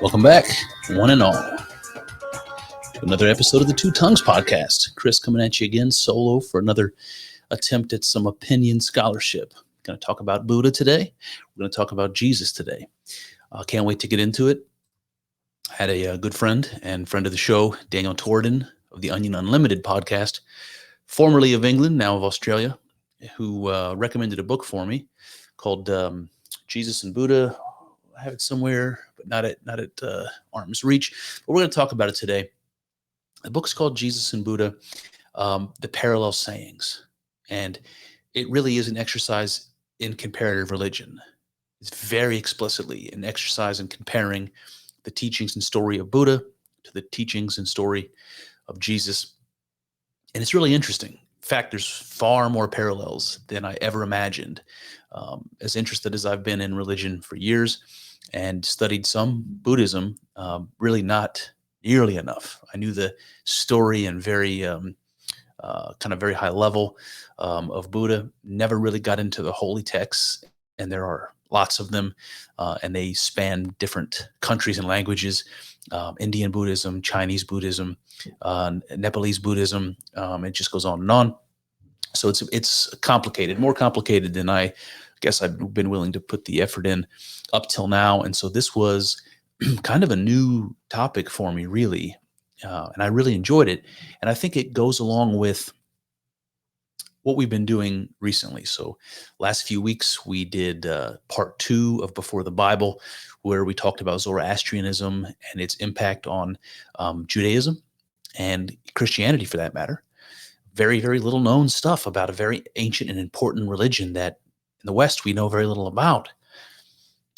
Welcome back, one and all, to another episode of the Two Tongues podcast. Chris coming at you again, solo, for another attempt at some opinion scholarship. Going to talk about Buddha today. We're going to talk about Jesus today. Can't wait to get into it. I had a good friend and friend of the show, Daniel Torden of the Onion Unlimited podcast, formerly of England, now of Australia, who recommended a book for me called Jesus and Buddha. I have it somewhere, but not at arm's reach. But we're going to talk about it today. The book's called Jesus and Buddha, The Parallel Sayings. And it really is an exercise in comparative religion. It's very explicitly an exercise in comparing the teachings and story of Buddha to the teachings and story of Jesus. And it's really interesting. In fact, there's far more parallels than I ever imagined. As interested as I've been in religion for years and studied some Buddhism, really not nearly enough. I knew the story and very very high level of Buddha, never really got into the holy texts, and there are lots of them, and they span different countries and languages, Indian Buddhism, Chinese Buddhism, Nepalese Buddhism, it just goes on and on. So it's complicated, more complicated than I guess I've been willing to put the effort in up till now. And so this was kind of a new topic for me, really. And I really enjoyed it. And I think it goes along with what we've been doing recently. So last few weeks, we did part 2 of Before the Bible, where we talked about Zoroastrianism and its impact on Judaism and Christianity, for that matter. Very, very little known stuff about a very ancient and important religion that in the West we know very little about.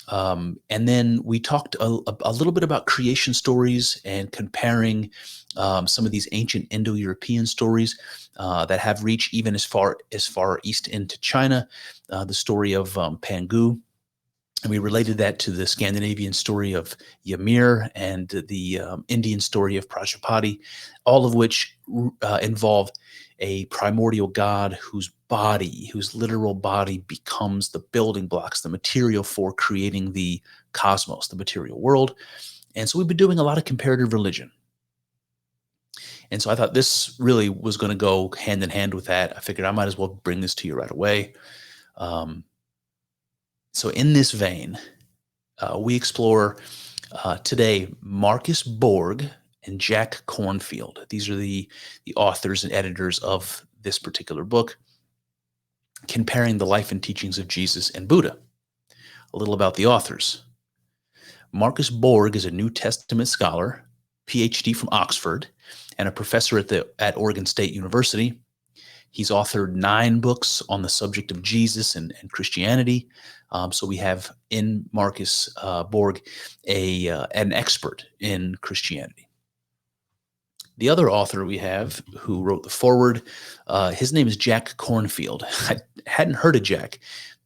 And then we talked a little bit about creation stories and comparing some of these ancient Indo-European stories that have reached even as far east into China, the story of Pangu. And we related that to the Scandinavian story of Ymir and the Indian story of Prajapati, all of which involve a primordial god whose literal body becomes the building blocks, the material for creating the cosmos, the material world. And so we've been doing a lot of comparative religion. And so I thought this really was going to go hand in hand with that. I figured I might as well bring this to you right away. So in this vein, we explore today Marcus Borg and Jack Kornfield. These are the authors and editors of this particular book, comparing the life and teachings of Jesus and Buddha. A little about the authors. Marcus Borg is a New Testament scholar, PhD from Oxford, and a professor at Oregon State University. He's authored 9 books on the subject of Jesus and Christianity. So we have in Marcus Borg an expert in Christianity. The other author we have who wrote the foreword, his name is Jack Kornfield. I hadn't heard of Jack,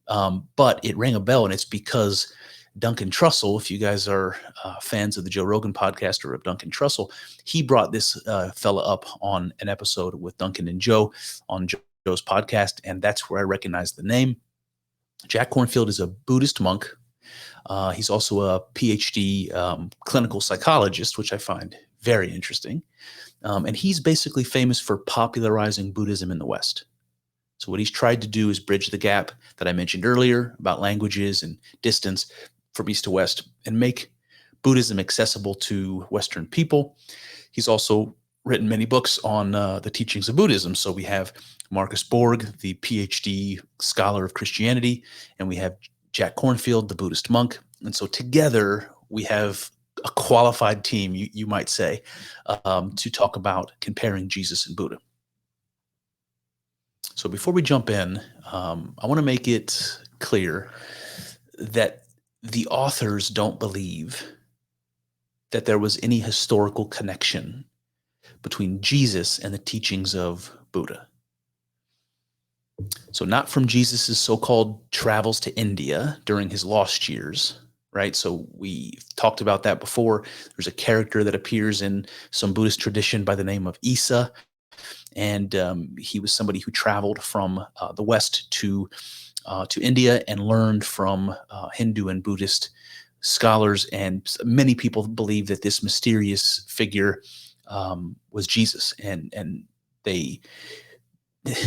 but it rang a bell, and it's because Duncan Trussell, if you guys are fans of the Joe Rogan podcast or of Duncan Trussell, he brought this fella up on an episode with Duncan and Joe on Joe's podcast, and that's where I recognized the name. Jack Kornfield is a Buddhist monk. He's also a PhD clinical psychologist, which I find very interesting. And he's basically famous for popularizing Buddhism in the West. So what he's tried to do is bridge the gap that I mentioned earlier about languages and distance from East to West and make Buddhism accessible to Western people. He's also written many books on the teachings of Buddhism. So we have Marcus Borg, the PhD scholar of Christianity, and we have Jack Kornfield, the Buddhist monk. And so together we have a qualified team, you might say, to talk about comparing Jesus and Buddha. So before we jump in, I want to make it clear that the authors don't believe that there was any historical connection between Jesus and the teachings of Buddha. So not from Jesus's so-called travels to India during his lost years, right? So we talked about that before. There's a character that appears in some Buddhist tradition by the name of Isa, and he was somebody who traveled from the West to India and learned from Hindu and Buddhist scholars and many people believe that this mysterious figure was Jesus, and they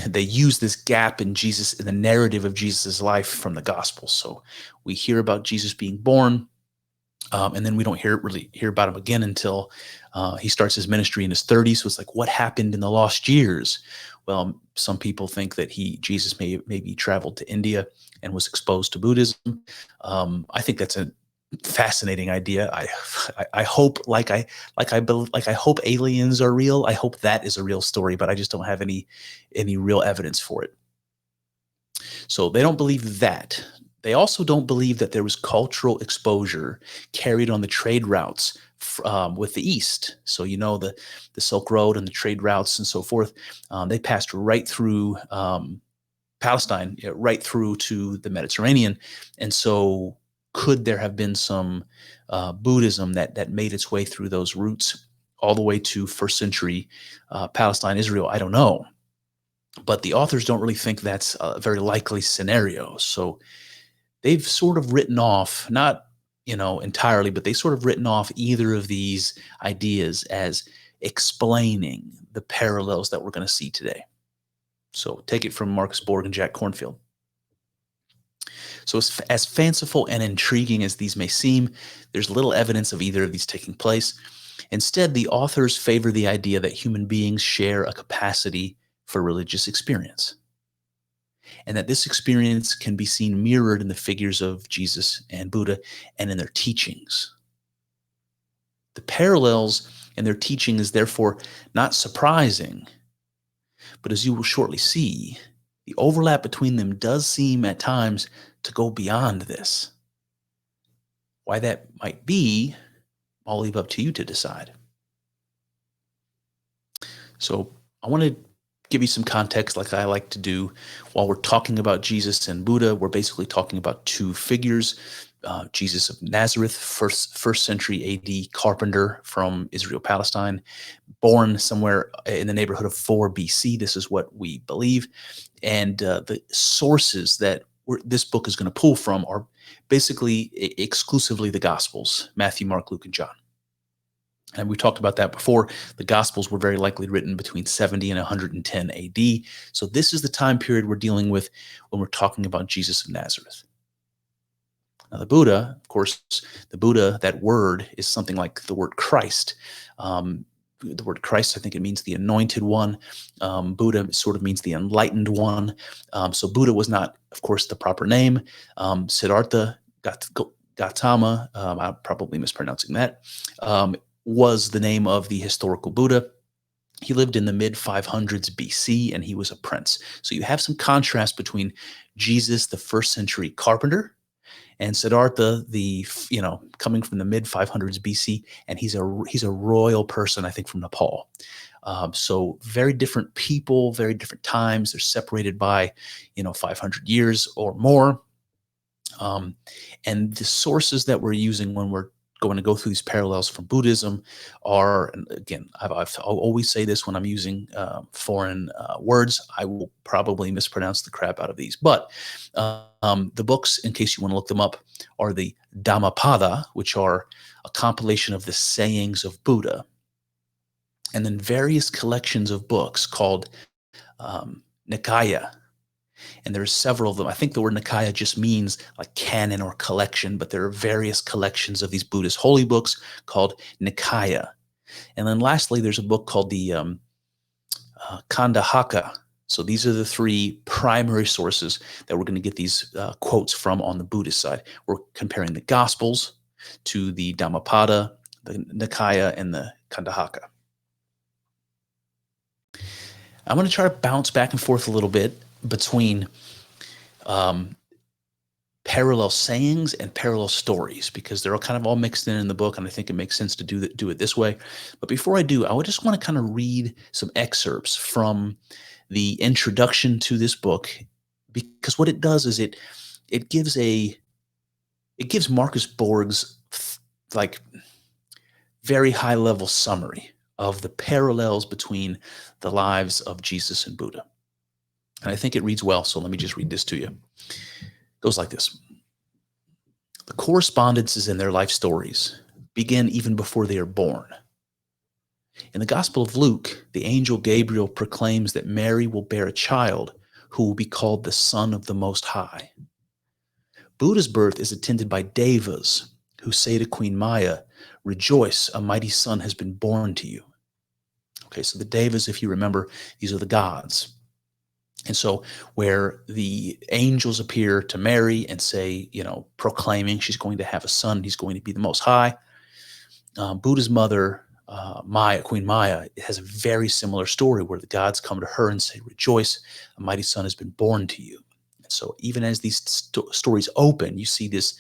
they use this gap in Jesus, in the narrative of Jesus' life from the Gospels. So we hear about Jesus being born, and then we don't really hear about him again until he starts his ministry in his 30s. So it's like, what happened in the lost years? Well, some people think that Jesus maybe traveled to India and was exposed to Buddhism. I think that's a fascinating idea. I hope, like I hope aliens are real. I hope that is a real story, but I just don't have any real evidence for it. So they don't believe that. They also don't believe that there was cultural exposure carried on the trade routes with the East. So, the Silk Road and the trade routes and so forth, they passed right through Palestine, right through to the Mediterranean. And so could there have been some Buddhism that made its way through those routes all the way to first century Palestine, Israel? I don't know. But the authors don't really think that's a very likely scenario. So they've sort of written off, not entirely, but they sort of written off either of these ideas as explaining the parallels that we're going to see today. So take it from Marcus Borg and Jack Kornfield. So as fanciful and intriguing as these may seem, there's little evidence of either of these taking place. Instead, the authors favor the idea that human beings share a capacity for religious experience, and that this experience can be seen mirrored in the figures of Jesus and Buddha and in their teachings. The parallels in their teaching is therefore not surprising, but as you will shortly see, the overlap between them does seem at times to go beyond this. Why that might be, I'll leave up to you to decide. So I want to give you some context, like I like to do. While we're talking about Jesus and Buddha, we're basically talking about two figures. Jesus of Nazareth, first century AD carpenter from Israel, Palestine, born somewhere in the neighborhood of 4 BC. This is what we believe. And the sources that this book is going to pull from are basically exclusively the Gospels: Matthew, Mark, Luke, and John. And we talked about that before. The Gospels were very likely written between 70 and 110 AD. So this is the time period we're dealing with when we're talking about Jesus of Nazareth. Now, the Buddha, of course, that word is something like the word Christ. The word Christ, I think it means the anointed one. Buddha sort of means the enlightened one. So Buddha was not, of course, the proper name. Siddhartha Gautama, I'm probably mispronouncing that, was the name of the historical Buddha. He lived in the mid-500s BC, and he was a prince. So you have some contrast between Jesus, the first century carpenter, and Siddhartha, coming from the mid-500s BC, and he's a royal person, I think, from Nepal. So very different people, very different times. They're separated by, 500 years or more. And the sources that we're using when we're going to go through these parallels from Buddhism are, and again, I'll always say this when I'm using foreign words, I will probably mispronounce the crap out of these. But the books, in case you want to look them up, are the Dhammapada, which are a compilation of the sayings of Buddha, and then various collections of books called Nikaya. And there's several of them. I think the word Nikaya just means like canon or collection, but there are various collections of these Buddhist holy books called Nikaya. And then lastly, there's a book called the Kandahaka. So these are the three primary sources that we're going to get these quotes from on the Buddhist side. We're comparing the Gospels to the Dhammapada, the Nikaya, and the Kandahaka. I'm going to try to bounce back and forth a little bit between parallel sayings and parallel stories, because they're all kind of all mixed in the book, and I think it makes sense to do it this way. But before I do, I would just want to kind of read some excerpts from the introduction to this book, because what it does is it gives Marcus Borg's like very high level summary of the parallels between the lives of Jesus and Buddha. And I think it reads well, so let me just read this to you. It goes like this. The correspondences in their life stories begin even before they are born. In the Gospel of Luke, the angel Gabriel proclaims that Mary will bear a child who will be called the Son of the Most High. Buddha's birth is attended by devas who say to Queen Maya, "Rejoice, a mighty son has been born to you." Okay, so the devas, if you remember, these are the gods. And so where the angels appear to Mary and say, proclaiming she's going to have a son, he's going to be the Most High, Buddha's mother, Maya, Queen Maya, has a very similar story where the gods come to her and say, "Rejoice, a mighty son has been born to you." And so even as these stories open, you see this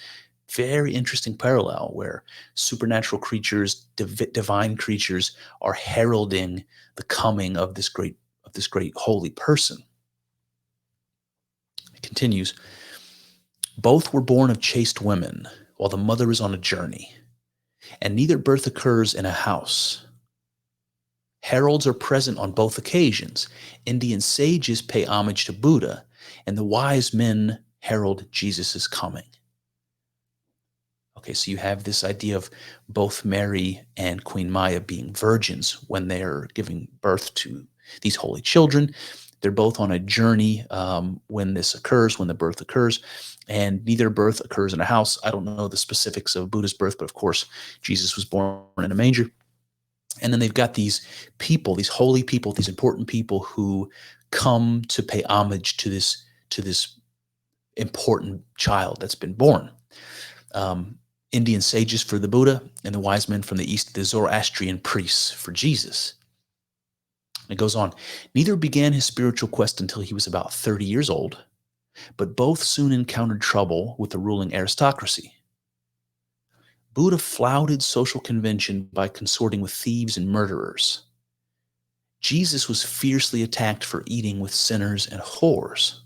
very interesting parallel where supernatural creatures, divine creatures, are heralding the coming of this great holy person. It continues, "Both were born of chaste women, while the mother is on a journey, and neither birth occurs in a house. Heralds are present on both occasions. Indian sages pay homage to Buddha, and the wise men herald Jesus' coming." Okay, so you have this idea of both Mary and Queen Maya being virgins when they're giving birth to these holy children. They're both on a journey when this occurs, when the birth occurs, and neither birth occurs in a house. I don't know the specifics of Buddha's birth, but of course, Jesus was born in a manger. And then they've got these people, these holy people, these important people who come to pay homage to this important child that's been born. Indian sages for the Buddha, and the wise men from the East, the Zoroastrian priests for Jesus. And it goes on, "Neither began his spiritual quest until he was about 30 years old, but both soon encountered trouble with the ruling aristocracy. Buddha flouted social convention by consorting with thieves and murderers. Jesus was fiercely attacked for eating with sinners and whores."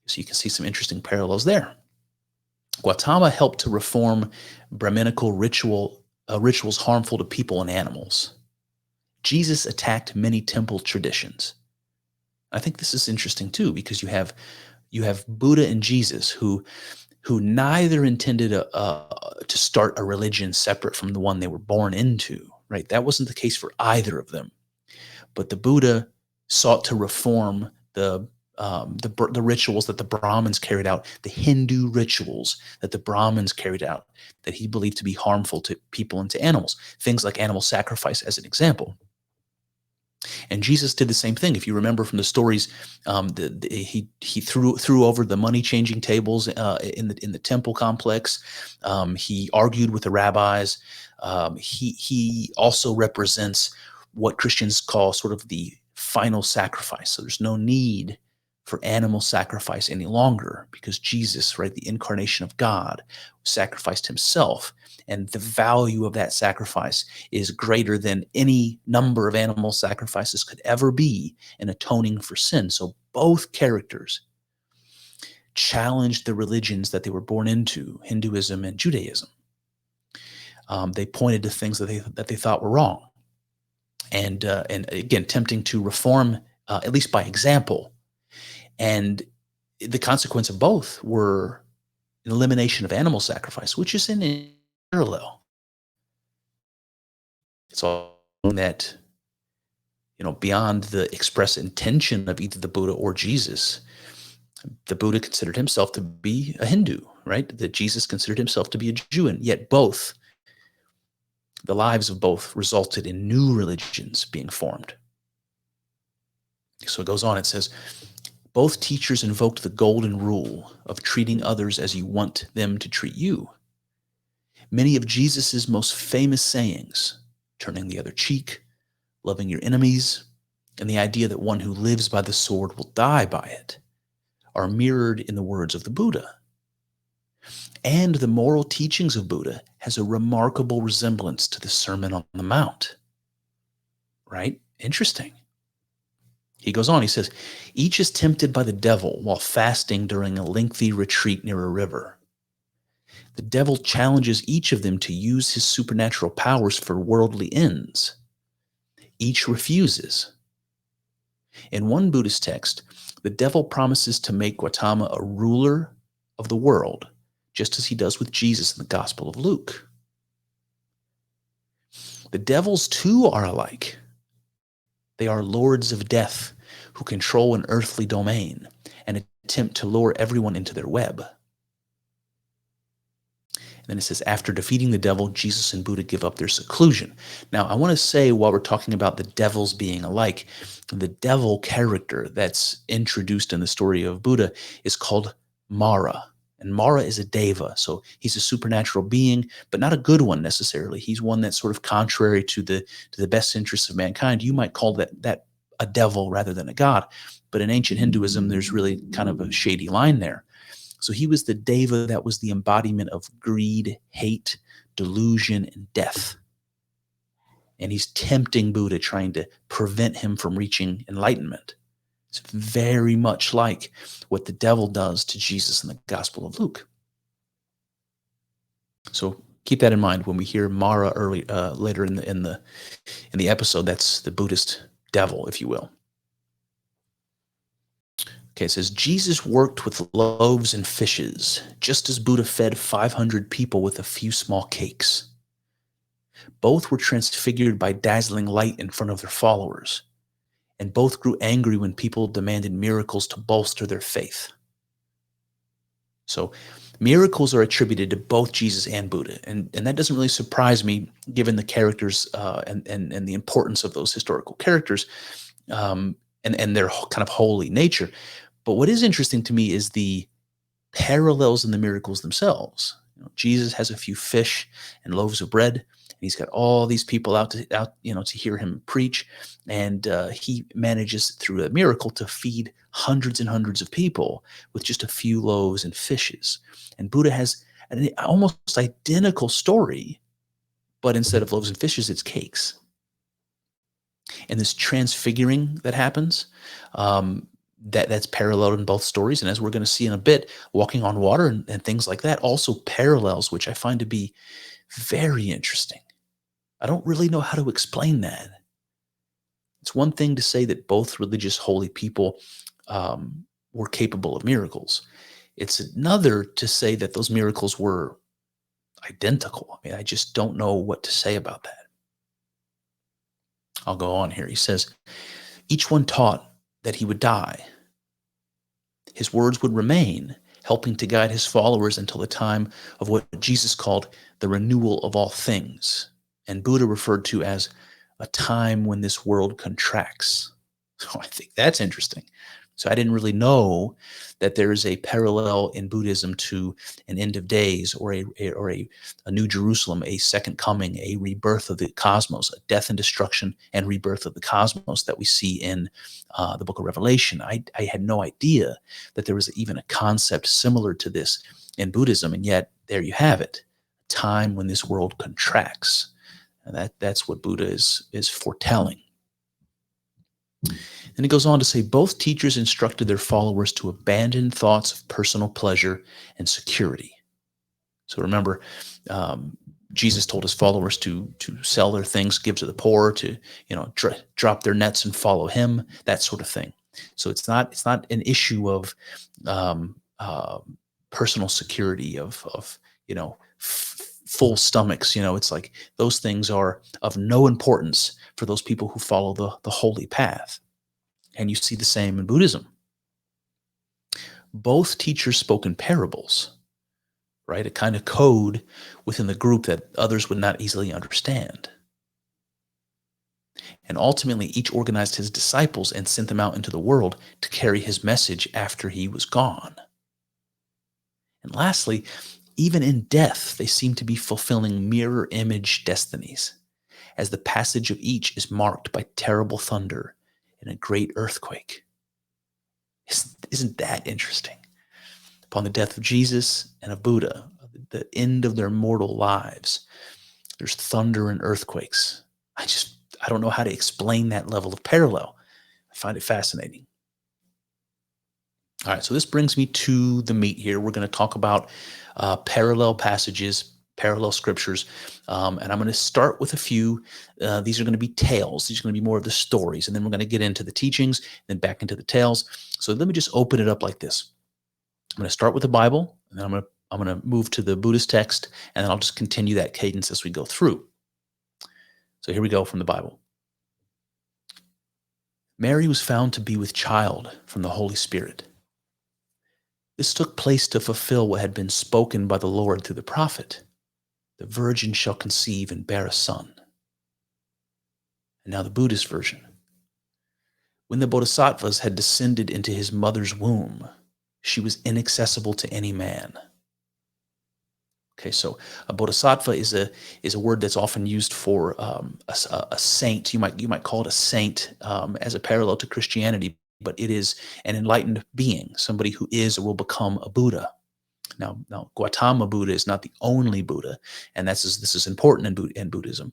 So you can see some interesting parallels there. Gautama helped to reform Brahminical rituals harmful to people and animals. Jesus attacked many temple traditions. I think this is interesting too, because you have Buddha and Jesus who neither intended to start a religion separate from the one they were born into. Right? That wasn't the case for either of them. But the Buddha sought to reform the rituals that the Brahmins carried out, the Hindu rituals that the Brahmins carried out, that he believed to be harmful to people and to animals. Things like animal sacrifice, as an example. And Jesus did the same thing. If you remember from the stories, he threw over the money changing tables in the temple complex. He argued with the rabbis. He also represents what Christians call sort of the final sacrifice. So there's no need for animal sacrifice any longer because Jesus, right, the incarnation of God, sacrificed himself. And the value of that sacrifice is greater than any number of animal sacrifices could ever be in atoning for sin. So both characters challenged the religions that they were born into, Hinduism and Judaism. They pointed to things that they thought were wrong. And again, tempting to reform, at least by example. And the consequence of both were an elimination of animal sacrifice, which is in parallel. It's all that, beyond the express intention of either the Buddha or Jesus, the Buddha considered himself to be a Hindu, right? That Jesus considered himself to be a Jew, and yet the lives of both resulted in new religions being formed. So it goes on, it says, "Both teachers invoked the golden rule of treating others as you want them to treat you. Many of Jesus's most famous sayings, turning the other cheek, loving your enemies, and the idea that one who lives by the sword will die by it, are mirrored in the words of the Buddha. And the moral teachings of Buddha has a remarkable resemblance to the Sermon on the Mount." Right? Interesting. He goes on, he says, "Each is tempted by the devil while fasting during a lengthy retreat near a river. The devil challenges each of them to use his supernatural powers for worldly ends. Each refuses. In one Buddhist text, the devil promises to make Gautama a ruler of the world, just as he does with Jesus in the Gospel of Luke. The devils too are alike. They are lords of death who control an earthly domain and attempt to lure everyone into their web. And then it says, after defeating the devil, Jesus and Buddha give up their seclusion. Now, I want to say, while we're talking about the devils being alike, the devil character that's introduced in the story of Buddha is called Mara. And Mara is a deva, so he's a supernatural being, but not a good one necessarily. He's one that's sort of contrary to the best interests of mankind. You might call that a devil rather than a god, but in ancient Hinduism, there's really kind of a shady line there. So he was the deva that was the embodiment of greed, hate, delusion, and death. And he's tempting Buddha, trying to prevent him from reaching enlightenment. It's very much like what the devil does to Jesus in the Gospel of Luke. So keep that in mind when we hear Mara later in the episode. That's the Buddhist devil, if you will. Okay, it says, Jesus worked with loaves and fishes, just as Buddha fed 500 people with a few small cakes. Both were transfigured by dazzling light in front of their followers, and both grew angry when people demanded miracles to bolster their faith. So miracles are attributed to both Jesus and Buddha, and that doesn't really surprise me given the characters and the importance of those historical characters and their kind of holy nature. But what is interesting to me is the parallels in the miracles themselves. Jesus has a few fish and loaves of bread, and he's got all these people out to hear him preach, and he manages through a miracle to feed hundreds and hundreds of people with just a few loaves and fishes. And Buddha has an almost identical story, but instead of loaves and fishes, it's cakes. And this transfiguring that happens, that's paralleled in both stories. And as we're going to see in a bit, walking on water and things like that also parallels, which I find to be very interesting. I don't really know how to explain that. It's one thing to say that both religious holy people were capable of miracles. It's another to say that those miracles were identical. I mean, I just don't know what to say about that. I'll go on here. He says, each one taught that he would die. His words would remain, helping to guide his followers until the time of what Jesus called the renewal of all things, and Buddha referred to as a time when this world contracts. So I think that's interesting. So I didn't really know that there is a parallel in Buddhism to an end of days or a new Jerusalem, a second coming, a rebirth of the cosmos, a death and destruction and rebirth of the cosmos that we see in the book of Revelation. I had no idea that there was even a concept similar to this in Buddhism, and yet there you have it, a time when this world contracts. And that's what Buddha is foretelling. And he goes on to say, both teachers instructed their followers to abandon thoughts of personal pleasure and security. So remember, Jesus told his followers to sell their things, give to the poor, to drop their nets and follow him, that sort of thing. So it's not an issue of personal security of full stomachs. It's like those things are of no importance for those people who follow the holy path. And you see the same in Buddhism. Both teachers spoke in parables, right? A kind of code within the group that others would not easily understand. And ultimately, each organized his disciples and sent them out into the world to carry his message after he was gone. And lastly, even in death, they seem to be fulfilling mirror image destinies, as the passage of each is marked by terrible thunder and a great earthquake. Isn't that interesting? Upon the death of Jesus and of Buddha, the end of their mortal lives, there's thunder and earthquakes. I don't know how to explain that level of parallel. I find it fascinating. All right, so this brings me to the meat here. We're going to talk about parallel passages, parallel scriptures, and I'm going to start with a few. These are going to be tales. These are going to be more of the stories, and then we're going to get into the teachings, then back into the tales. So let me just open it up like this. I'm going to start with the Bible, and then I'm going to I'm going to move to the Buddhist text, and then I'll just continue that cadence as we go through. So here we go from the Bible. Mary was found to be with child from the Holy Spirit. This took place to fulfill what had been spoken by the Lord through the prophet. The virgin shall conceive and bear a son. And now the Buddhist version. When the Bodhisattvas had descended into his mother's womb, she was inaccessible to any man. Okay, so a bodhisattva is a word that's often used for a saint. You might call it a saint as a parallel to Christianity, but it is an enlightened being, somebody who is or will become a Buddha. Now Gautama Buddha is not the only Buddha, and this is important in Buddhism.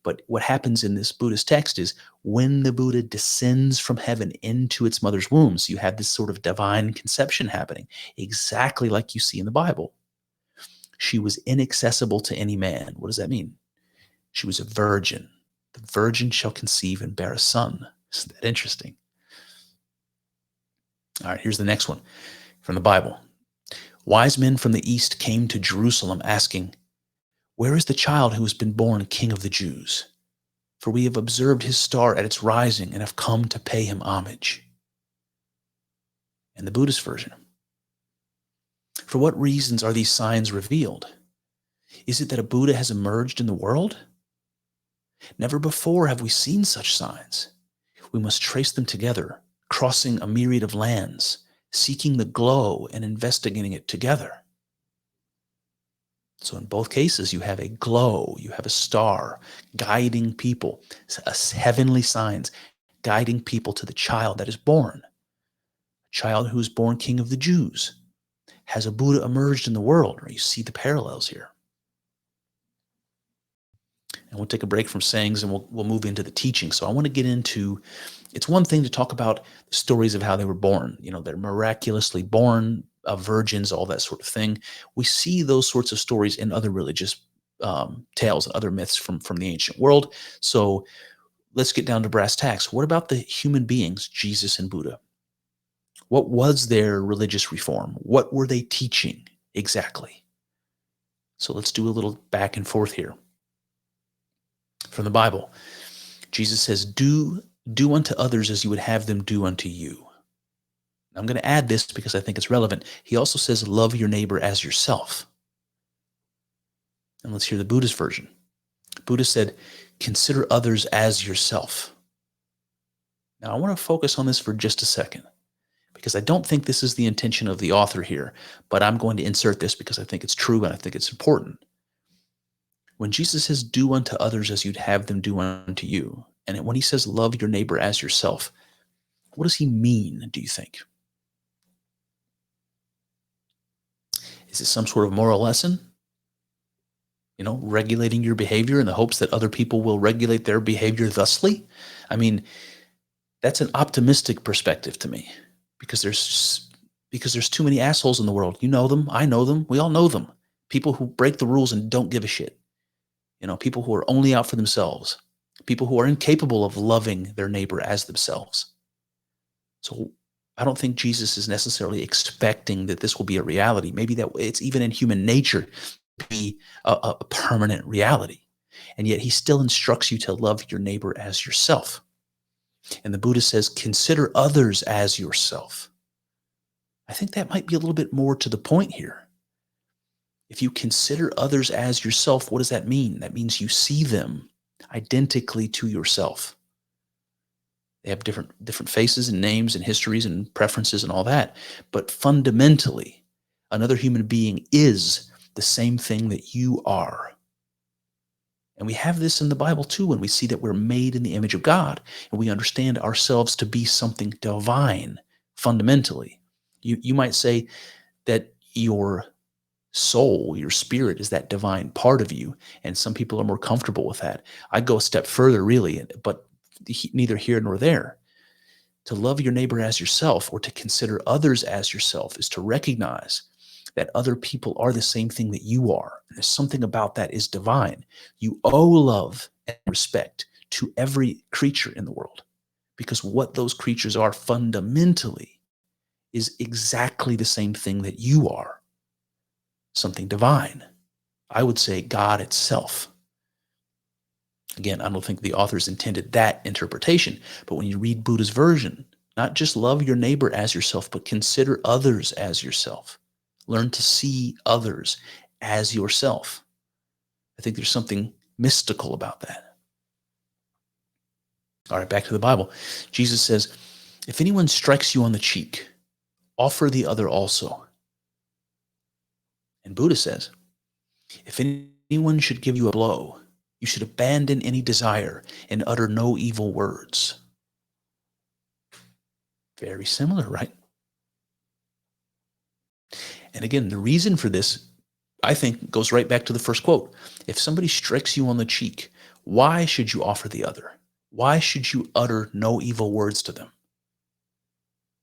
But what happens in this Buddhist text is when the Buddha descends from heaven into its mother's womb, so you have this sort of divine conception happening, exactly like you see in the Bible. She was inaccessible to any man. What does that mean? She was a virgin. The virgin shall conceive and bear a son. Isn't that interesting? All right, here's the next one from the Bible. Wise men from the east came to Jerusalem asking, "Where is the child who has been born King of the Jews? For we have observed his star at its rising and have come to pay him homage." And the Buddhist version. For what reasons are these signs revealed? Is it that a Buddha has emerged in the world? Never before have we seen such signs. We must trace them together, crossing a myriad of lands, seeking the glow and investigating it together. So in both cases, you have a glow, you have a star guiding people, heavenly signs guiding people to the child that is born. A child who is born King of the Jews. Has a Buddha emerged in the world? Or you see the parallels here. And we'll take a break from sayings and we'll move into the teaching. So I want to get into, it's one thing to talk about the stories of how they were born. You know, they're miraculously born, virgins, all that sort of thing. We see those sorts of stories in other religious tales and other myths from the ancient world. So let's get down to brass tacks. What about the human beings, Jesus and Buddha? What was their religious reform? What were they teaching exactly? So let's do a little back and forth here. From the Bible, Jesus says, do unto others as you would have them do unto you. I'm going to add this because I think it's relevant. He also says, love your neighbor as yourself. And let's hear the Buddhist version. Buddha said, consider others as yourself. Now, I want to focus on this for just a second, because I don't think this is the intention of the author here, but I'm going to insert this because I think it's true and I think it's important. When Jesus says, do unto others as you'd have them do unto you, and when he says, love your neighbor as yourself, what does he mean, do you think? Is it some sort of moral lesson? You know, regulating your behavior in the hopes that other people will regulate their behavior thusly? I mean, that's an optimistic perspective to me, because there's too many assholes in the world. You know them, I know them, we all know them. People who break the rules and don't give a shit. You know, people who are only out for themselves, people who are incapable of loving their neighbor as themselves. So I don't think Jesus is necessarily expecting that this will be a reality. Maybe that it's even in human nature to be a permanent reality. And yet he still instructs you to love your neighbor as yourself. And the Buddha says, consider others as yourself. I think that might be a little bit more to the point here. If you consider others as yourself, what does that mean? That means you see them identically to yourself. They have different faces and names and histories and preferences and all that. But fundamentally, another human being is the same thing that you are. And we have this in the Bible too, when we see that we're made in the image of God and we understand ourselves to be something divine fundamentally. You might say that your soul, your spirit, is that divine part of you, and some people are more comfortable with that. I go a step further, really, but neither here nor there. To love your neighbor as yourself, or to consider others as yourself, is to recognize that other people are the same thing that you are. And there's something about that is divine. You owe love and respect to every creature in the world, because what those creatures are fundamentally is exactly the same thing that you are. something divine. I would say God itself. Again, I don't think the authors intended that interpretation, but when you read Buddha's version, not just love your neighbor as yourself, but consider others as yourself. Learn to see others as yourself. I think there's something mystical about that. All right, back to the Bible. Jesus says, if anyone strikes you on the cheek, offer the other also. And Buddha says, if anyone should give you a blow, you should abandon any desire and utter no evil words. Very similar, right? And again, the reason for this, I think, goes right back to the first quote. If somebody strikes you on the cheek, why should you offer the other? Why should you utter no evil words to them?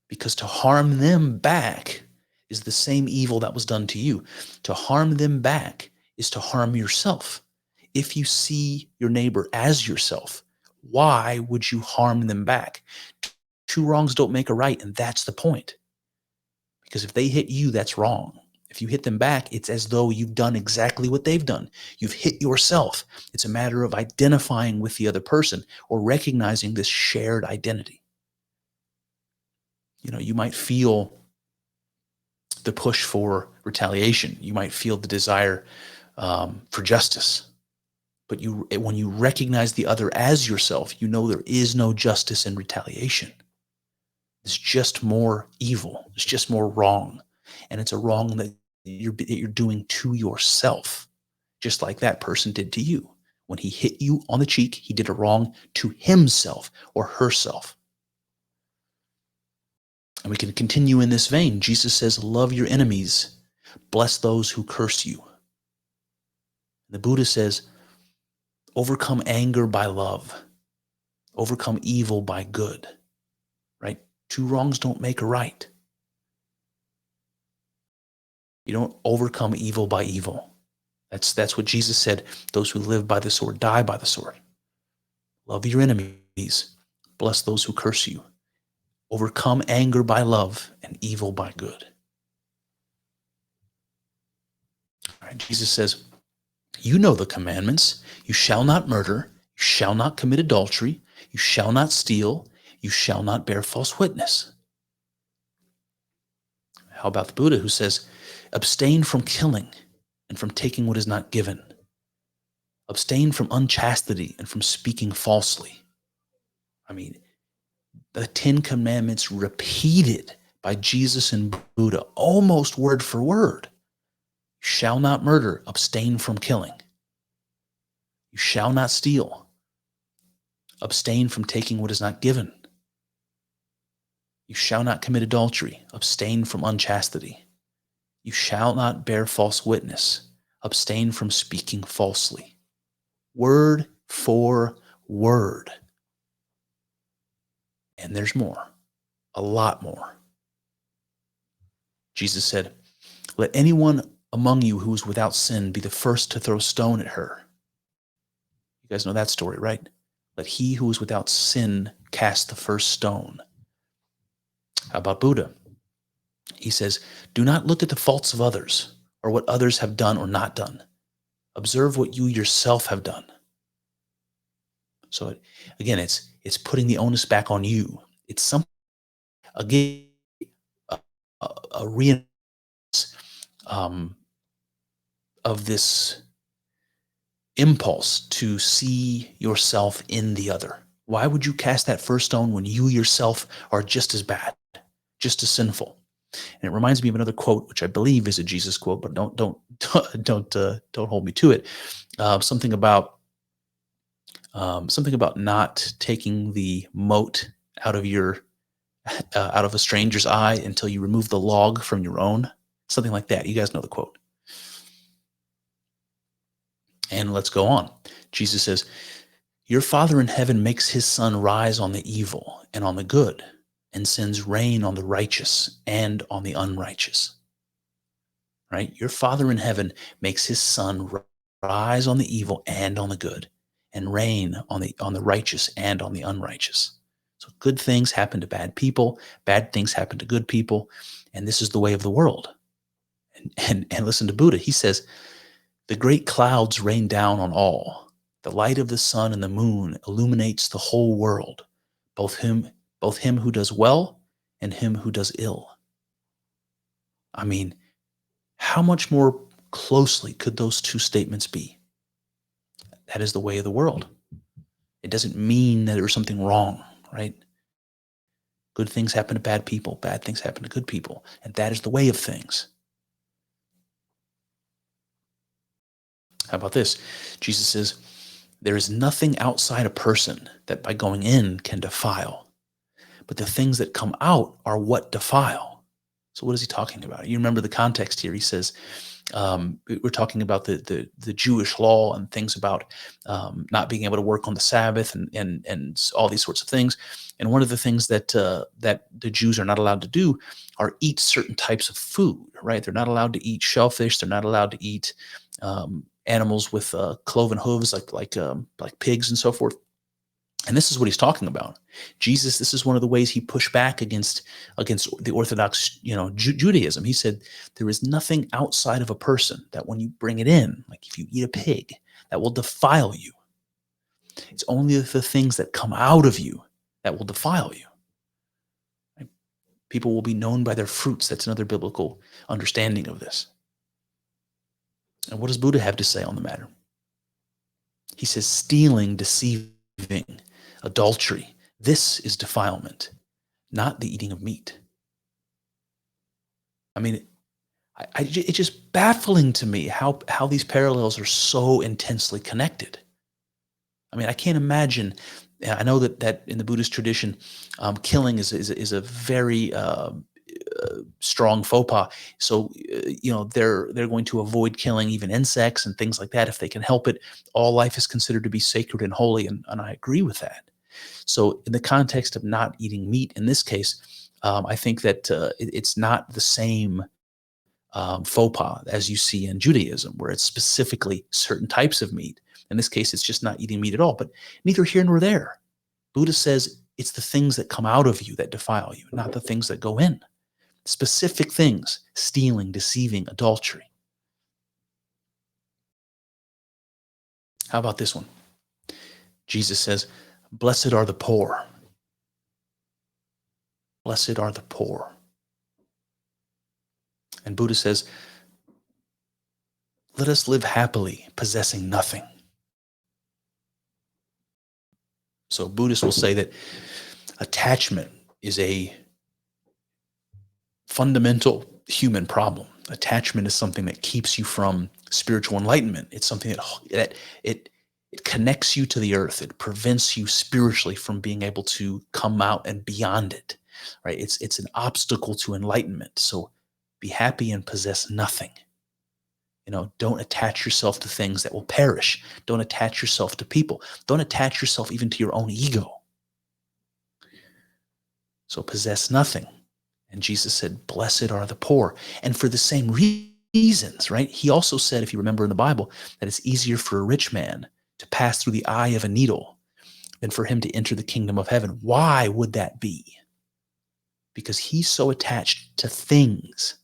Because to harm them back is the same evil that was done to you. To harm them back is to harm yourself. If you see your neighbor as yourself, why would you harm them back? Two wrongs don't make a right, and that's the point. Because if they hit you, that's wrong. If you hit them back, it's as though you've done exactly what they've done. You've hit yourself. It's a matter of identifying with the other person or recognizing this shared identity. You might feel the push for retaliation. You might feel the desire for justice. But when you recognize the other as yourself, you know there is no justice in retaliation. It's just more evil. It's just more wrong. And it's a wrong that you're doing to yourself, just like that person did to you. When he hit you on the cheek, he did a wrong to himself or herself. And we can continue in this vein. Jesus says, love your enemies, bless those who curse you. The Buddha says, overcome anger by love, overcome evil by good, right? Two wrongs don't make a right. You don't overcome evil by evil. That's what Jesus said. Those who live by the sword die by the sword. Love your enemies, bless those who curse you. Overcome anger by love and evil by good. All right, Jesus says, you know the commandments. You shall not murder. You shall not commit adultery. You shall not steal. You shall not bear false witness. How about the Buddha who says, abstain from killing and from taking what is not given. Abstain from unchastity and from speaking falsely. I mean, the 10 Commandments repeated by Jesus and Buddha, almost word for word. You shall not murder, abstain from killing. You shall not steal, abstain from taking what is not given. You shall not commit adultery, abstain from unchastity. You shall not bear false witness, abstain from speaking falsely. Word for word. And there's more, a lot more. Jesus said, let anyone among you who is without sin be the first to throw a stone at her. You guys know that story, right? Let he who is without sin cast the first stone. How about Buddha? He says, do not look at the faults of others or what others have done or not done. Observe what you yourself have done. So again, it's putting the onus back on you. It's something, again, a reinforcement of this impulse to see yourself in the other. Why would you cast that first stone when you yourself are just as bad, just as sinful? And it reminds me of another quote, which I believe is a Jesus quote, but don't hold me to it. Something about not taking the mote out of a stranger's eye until you remove the log from your own. Something like that. You guys know the quote. And let's go on. Jesus says, your Father in heaven makes his sun rise on the evil and on the good, and sends rain on the righteous and on the unrighteous. Right? Your Father in heaven makes his sun rise on the evil and on the good, and rain on the righteous and on the unrighteous. So good things happen to bad people, bad things happen to good people, and this is the way of the world. And listen to Buddha. He says, the great clouds rain down on all. The light of the sun and the moon illuminates the whole world, both him who does well and him who does ill. I mean, how much more closely could those two statements be? That is the way of the world. It doesn't mean that there's something wrong, right? Good things happen to bad people. Bad things happen to good people. And that is the way of things. How about this? Jesus says, there is nothing outside a person that by going in can defile, but the things that come out are what defile. So what is he talking about? You remember the context here. He says, we're talking about the Jewish law and things about not being able to work on the Sabbath and all these sorts of things. And one of the things that the Jews are not allowed to do are eat certain types of food, right? They're not allowed to eat shellfish. They're not allowed to eat animals with cloven hooves, like pigs and so forth. And this is what he's talking about. Jesus, this is one of the ways he pushed back against the Orthodox, Judaism. He said, there is nothing outside of a person that when you bring it in, like if you eat a pig, that will defile you. It's only the things that come out of you that will defile you. Right? People will be known by their fruits. That's another biblical understanding of this. And what does Buddha have to say on the matter? He says, stealing, deceiving, adultery, this is defilement, not the eating of meat. I mean, it's just baffling to me how these parallels are so intensely connected. I mean, I can't imagine. I know that in the Buddhist tradition, killing is a very strong faux pas. So, they're going to avoid killing even insects and things like that if they can help it. All life is considered to be sacred and holy, and I agree with that. So in the context of not eating meat, in this case, I think that it's not the same faux pas as you see in Judaism, where it's specifically certain types of meat. In this case, it's just not eating meat at all, but neither here nor there. Buddha says it's the things that come out of you that defile you, not the things that go in. Specific things: stealing, deceiving, adultery. How about this one? Jesus says, blessed are the poor. Blessed are the poor. And Buddha says, let us live happily, possessing nothing. So Buddhists will say that attachment is a fundamental human problem. Attachment is something that keeps you from spiritual enlightenment. It's something that it connects you to the earth. It prevents you spiritually from being able to come out and beyond it. Right? It's an obstacle to enlightenment. So be happy and possess nothing. Don't attach yourself to things that will perish. Don't attach yourself to people. Don't attach yourself even to your own ego. So possess nothing. And Jesus said, blessed are the poor. And for the same reasons, right? He also said, if you remember in the Bible, that it's easier for a rich man to pass through the eye of a needle than for him to enter the kingdom of heaven. Why would that be? Because he's so attached to things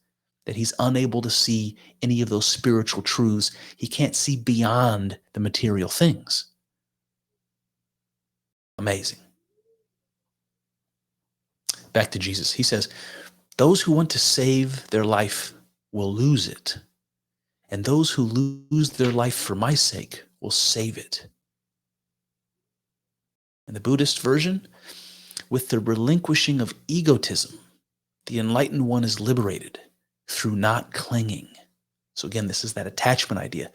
that he's unable to see any of those spiritual truths. He can't see beyond the material things. Amazing. Back to Jesus. He says, those who want to save their life will lose it, and those who lose their life for my sake will save it. In the Buddhist version, with the relinquishing of egotism, the enlightened one is liberated through not clinging. So again, this is that attachment idea.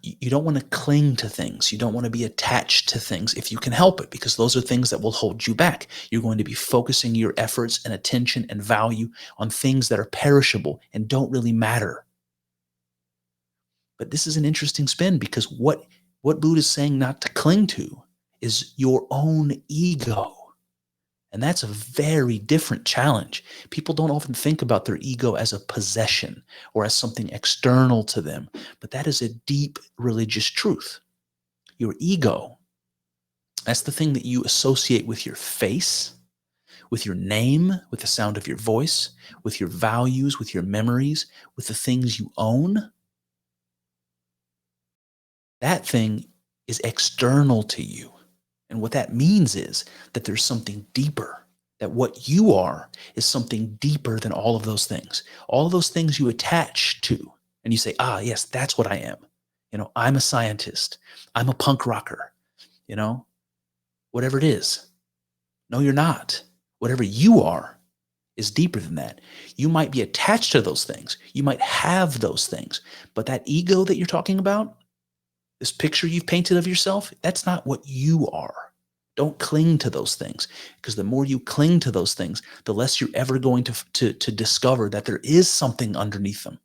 You don't want to cling to things. You don't want to be attached to things if you can help it, because those are things that will hold you back. You're going to be focusing your efforts and attention and value on things that are perishable and don't really matter. But this is an interesting spin, because what Buddha is saying not to cling to is your own ego. And that's a very different challenge. People don't often think about their ego as a possession or as something external to them, but that is a deep religious truth. Your ego, that's the thing that you associate with your face, with your name, with the sound of your voice, with your values, with your memories, with the things you own, that thing is external to you. And what that means is that there's something deeper, that what you are is something deeper than all of those things. All of those things you attach to, and you say, yes, that's what I am. I'm a scientist. I'm a punk rocker, whatever it is. No, you're not. Whatever you are is deeper than that. You might be attached to those things. You might have those things. But that ego that you're talking about, this picture you've painted of yourself, that's not what you are. Don't cling to those things, because the more you cling to those things, the less you're ever going to discover that there is something underneath them.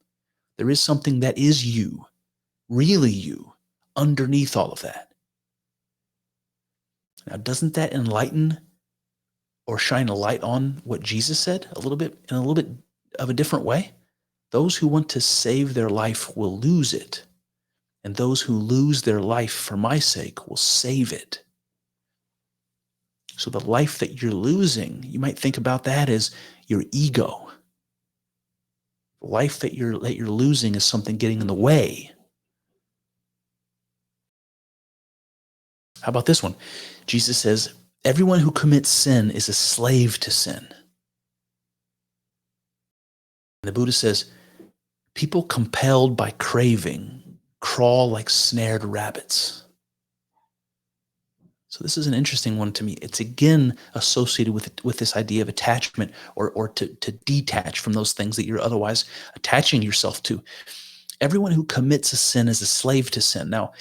There is something that is you, really you, underneath all of that. Now, doesn't that enlighten or shine a light on what Jesus said in a little bit of a different way? Those who want to save their life will lose it, and those who lose their life for my sake will save it. So the life that you're losing, you might think about that as your ego. The life that you're losing is something getting in the way. How about this one? Jesus says, everyone who commits sin is a slave to sin. And the Buddha says, people compelled by craving crawl like snared rabbits. So this is an interesting one to me. It's again associated with this idea of attachment, or to detach from those things that you're otherwise attaching yourself to. Everyone who commits a sin is a slave to sin. Now,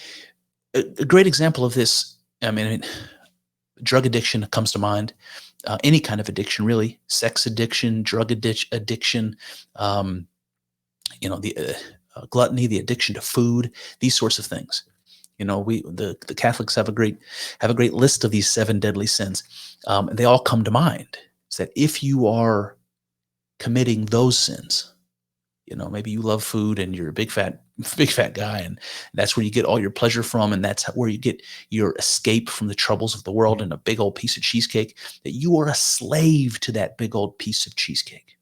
a great example of this, drug addiction comes to mind. Any kind of addiction, really. Sex addiction, drug addiction, gluttony, the addiction to food, these sorts of things. The Catholics have a great list of these 7 deadly sins. And they all come to mind. Is that if you are committing those sins, maybe you love food and you're a big fat guy, and that's where you get all your pleasure from, and that's where you get your escape from the troubles of the world in a big old piece of cheesecake, that you are a slave to that big old piece of cheesecake.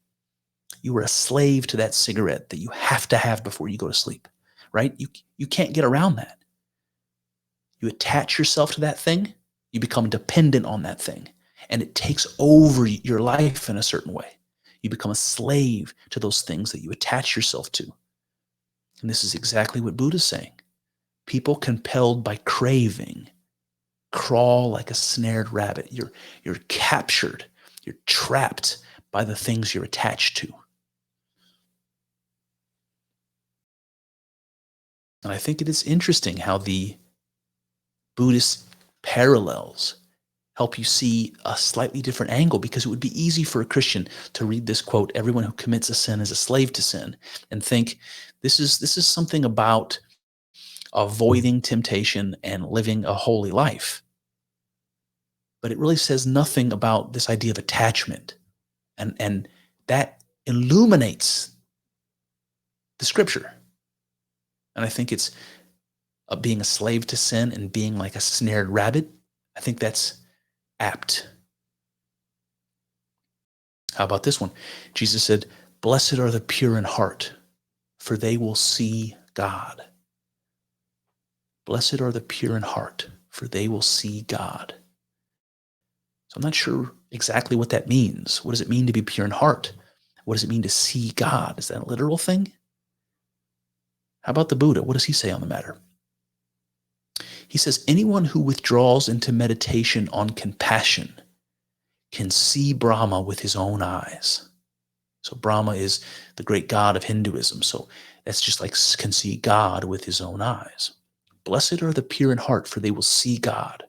You are a slave to that cigarette that you have to have before you go to sleep, right? You can't get around that. You attach yourself to that thing, you become dependent on that thing, and it takes over your life in a certain way. You become a slave to those things that you attach yourself to. And this is exactly what Buddha's saying. People compelled by craving crawl like a snared rabbit. You're captured, you're trapped by the things you're attached to. And I think it is interesting how the Buddhist parallels help you see a slightly different angle, because it would be easy for a Christian to read this quote, everyone who commits a sin is a slave to sin, and think this is something about avoiding temptation and living a holy life. But it really says nothing about this idea of attachment, and that illuminates the scripture. And I think it's being a slave to sin and being like a snared rabbit. I think that's apt. How about this one? Jesus said, "Blessed are the pure in heart, for they will see God." Blessed are the pure in heart, for they will see God. So I'm not sure exactly what that means. What does it mean to be pure in heart? What does it mean to see God? Is that a literal thing? How about the Buddha? What does he say on the matter? He says, anyone who withdraws into meditation on compassion can see Brahma with his own eyes. So Brahma is the great god of Hinduism. So that's just like can see God with his own eyes. Blessed are the pure in heart, for they will see God.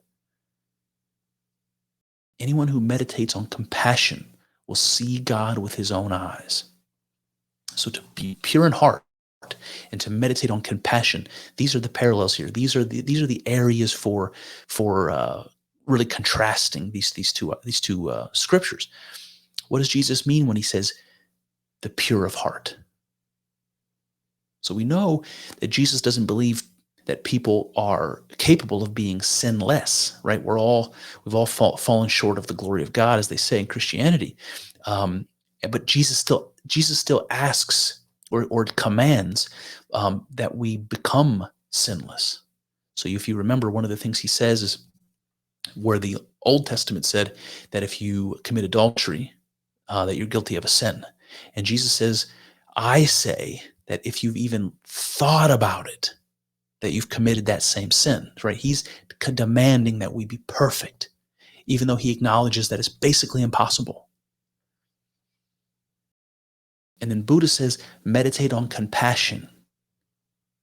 Anyone who meditates on compassion will see God with his own eyes. So to be pure in heart and to meditate on compassion, these are the parallels here. These are the areas for really contrasting these two scriptures. What does Jesus mean when he says the pure of heart? So we know that Jesus doesn't believe that people are capable of being sinless, right? We've all fallen short of the glory of God, as they say in Christianity. Um, but Jesus still asks or commands that we become sinless. So if you remember, one of the things he says is where the Old Testament said that if you commit adultery, that you're guilty of a sin. And Jesus says, I say that if you've even thought about it, that you've committed that same sin, right? He's demanding that we be perfect, even though he acknowledges that it's basically impossible. And then Buddha says, meditate on compassion,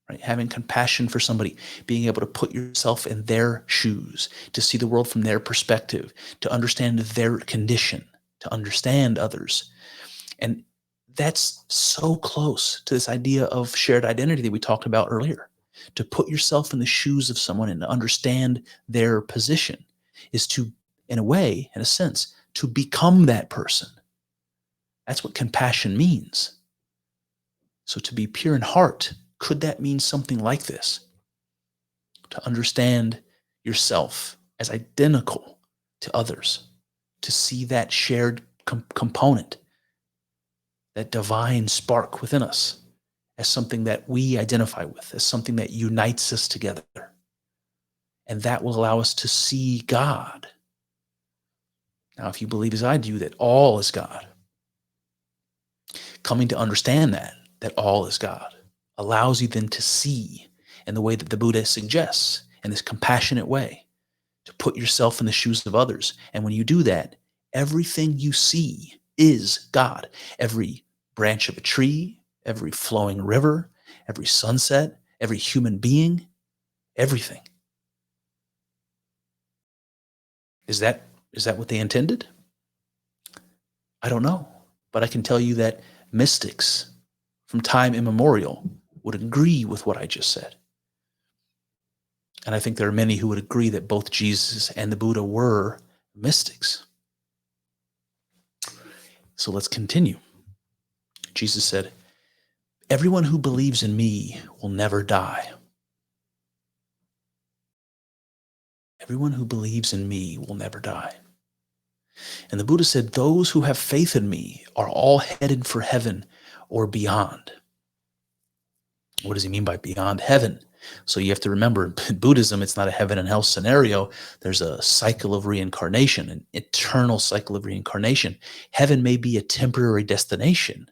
right? Having compassion for somebody, being able to put yourself in their shoes, to see the world from their perspective, to understand their condition, to understand others. And that's so close to this idea of shared identity that we talked about earlier. To put yourself in the shoes of someone and to understand their position is to, in a way, in a sense, to become that person. That's what compassion means. So to be pure in heart, could that mean something like this? To understand yourself as identical to others, to see that shared component, that divine spark within us, as something that we identify with, as something that unites us together. And that will allow us to see God. Now, if you believe as I do that all is God, coming to understand that all is God, allows you then to see in the way that the Buddha suggests, in this compassionate way, to put yourself in the shoes of others. And when you do that, everything you see is God. Every branch of a tree, every flowing river, every sunset, every human being, everything. Is that what they intended? I don't know. But I can tell you that mystics from time immemorial would agree with what I just said. And I think there are many who would agree that both Jesus and the Buddha were mystics. So let's continue. Jesus said, everyone who believes in me will never die. Everyone who believes in me will never die. And the Buddha said, those who have faith in me are all headed for heaven or beyond. What does he mean by beyond heaven? So you have to remember, in Buddhism, it's not a heaven and hell scenario. There's a cycle of reincarnation, an eternal cycle of reincarnation. Heaven may be a temporary destination.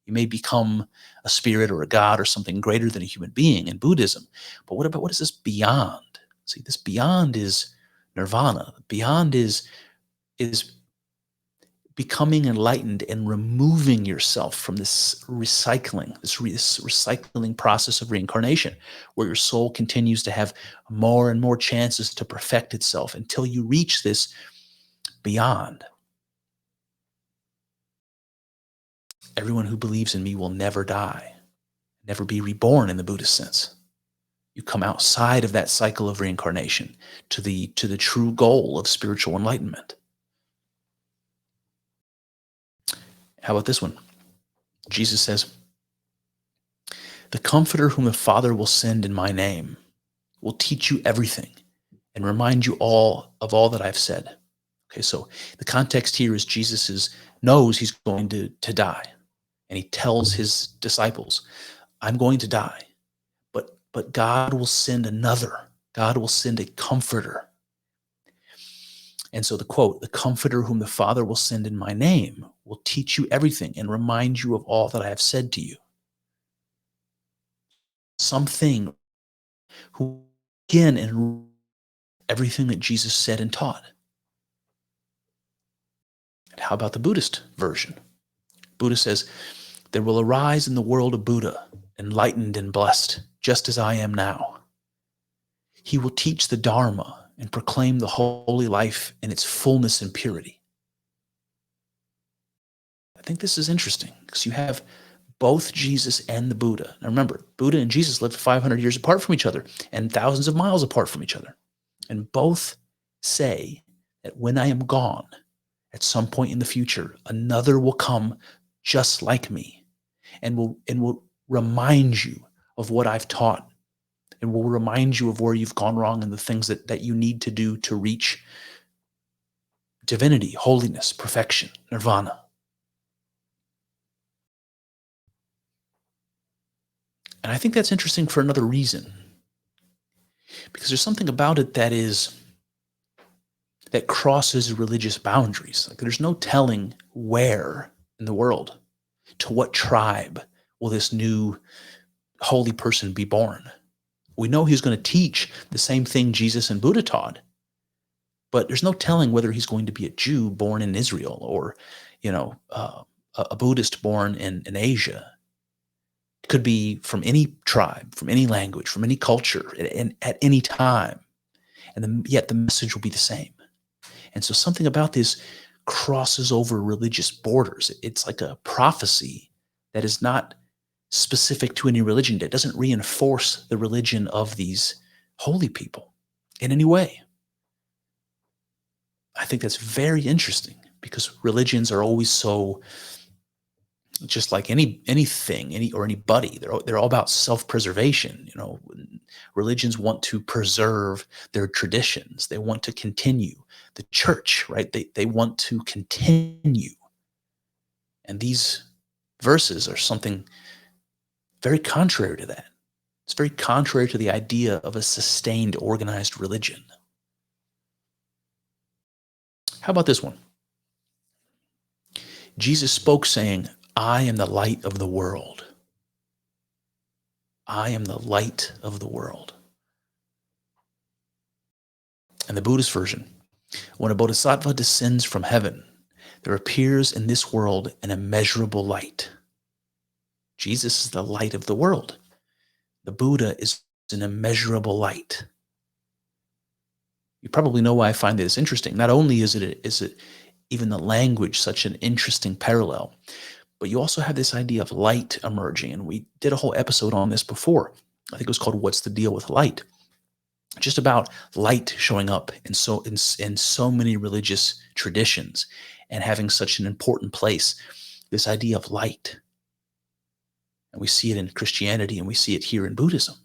You may become a spirit or a god or something greater than a human being in Buddhism. But what is this beyond? See, this beyond is nirvana. Beyond is becoming enlightened and removing yourself from this recycling, this recycling process of reincarnation, where your soul continues to have more and more chances to perfect itself until you reach this beyond. Everyone who believes in me will never die, never be reborn in the Buddhist sense. You come outside of that cycle of reincarnation to the true goal of spiritual enlightenment. How about this one? Jesus says, the Comforter whom the Father will send in my name will teach you everything and remind you all of all that I've said. Okay, so the context here is Jesus knows he's going to die. And he tells his disciples, I'm going to die, but God will send another. God will send a comforter. And so the quote, the Comforter whom the Father will send in my name will teach you everything and remind you of all that I have said to you. Something who again and everything that Jesus said and taught. And how about the Buddhist version? Buddha says, there will arise in the world a Buddha, enlightened and blessed, just as I am now. He will teach the Dharma and proclaim the holy life in its fullness and purity. I think this is interesting because you have both Jesus and the Buddha. Now remember, Buddha and Jesus lived 500 years apart from each other and thousands of miles apart from each other. And both say that when I am gone, at some point in the future, another will come just like me and will remind you of what I've taught and will remind you of where you've gone wrong and the things that you need to do to reach divinity, holiness, perfection, nirvana. And I think that's interesting for another reason, because there's something about it that crosses religious boundaries. Like, there's no telling where in the world, to what tribe will this new holy person be born. We know he's going to teach the same thing Jesus and Buddha taught, but there's no telling whether he's going to be a Jew born in Israel or, a Buddhist born in Asia. It could be from any tribe, from any language, from any culture, and at any time. And yet the message will be the same. And so something about this crosses over religious borders. It's like a prophecy that is not specific to any religion. That doesn't reinforce the religion of these holy people in any way. I think that's very interesting, because religions are always so, just like anything, anybody, they're all about self-preservation. Religions want to preserve their traditions. They want to continue. The church, right? They want to continue. And these verses are something very contrary to that. It's very contrary to the idea of a sustained, organized religion. How about this one? Jesus spoke saying, "I am the light of the world. I am the light of the world." In the Buddhist version, when a bodhisattva descends from heaven, there appears in this world an immeasurable light. Jesus is the light of the world. The Buddha is an immeasurable light. You probably know why I find this interesting. Not only is it even the language such an interesting parallel, but you also have this idea of light emerging. And we did a whole episode on this before. I think it was called "What's the Deal with Light?" Just about light showing up in so many religious traditions and having such an important place. This idea of light. And we see it in Christianity, and we see it here in Buddhism.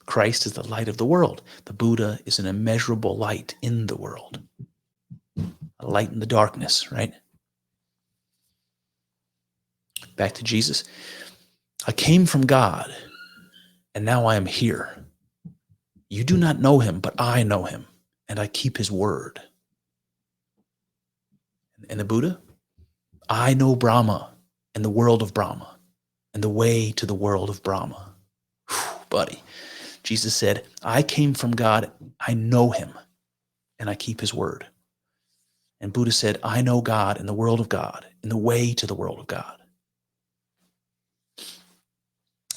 Christ is the light of the world. The Buddha is an immeasurable light in the world. A light in the darkness, right? Back to Jesus. "I came from God, and now I am here. You do not know him, but I know him, and I keep his word." And the Buddha, "I know Brahma and the world of Brahma, and the way to the world of Brahma." Whew, buddy. Jesus said, "I came from God, I know him, and I keep his word." And Buddha said, "I know God and the world of God, and the way to the world of God."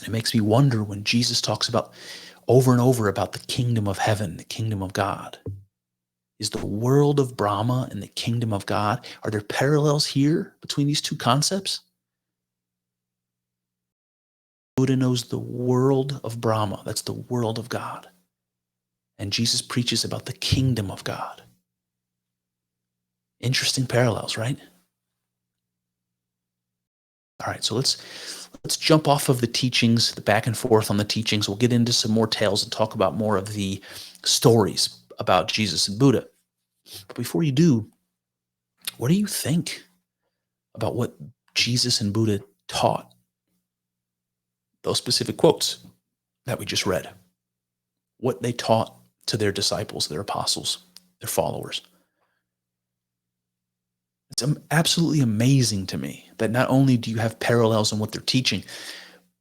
It makes me wonder, when Jesus talks about over and over about the kingdom of heaven, the kingdom of God, is the world of Brahma and the kingdom of God, are there parallels here between these two concepts? Buddha knows the world of Brahma, that's the world of God. And Jesus preaches about the kingdom of God. Interesting parallels, right? All right, so let's jump off of the teachings, the back and forth on the teachings. We'll get into some more tales and talk about more of the stories about Jesus and Buddha. But before you do, what do you think about what Jesus and Buddha taught? Those specific quotes that we just read. What they taught to their disciples, their apostles, their followers. It's absolutely amazing to me that not only do you have parallels in what they're teaching,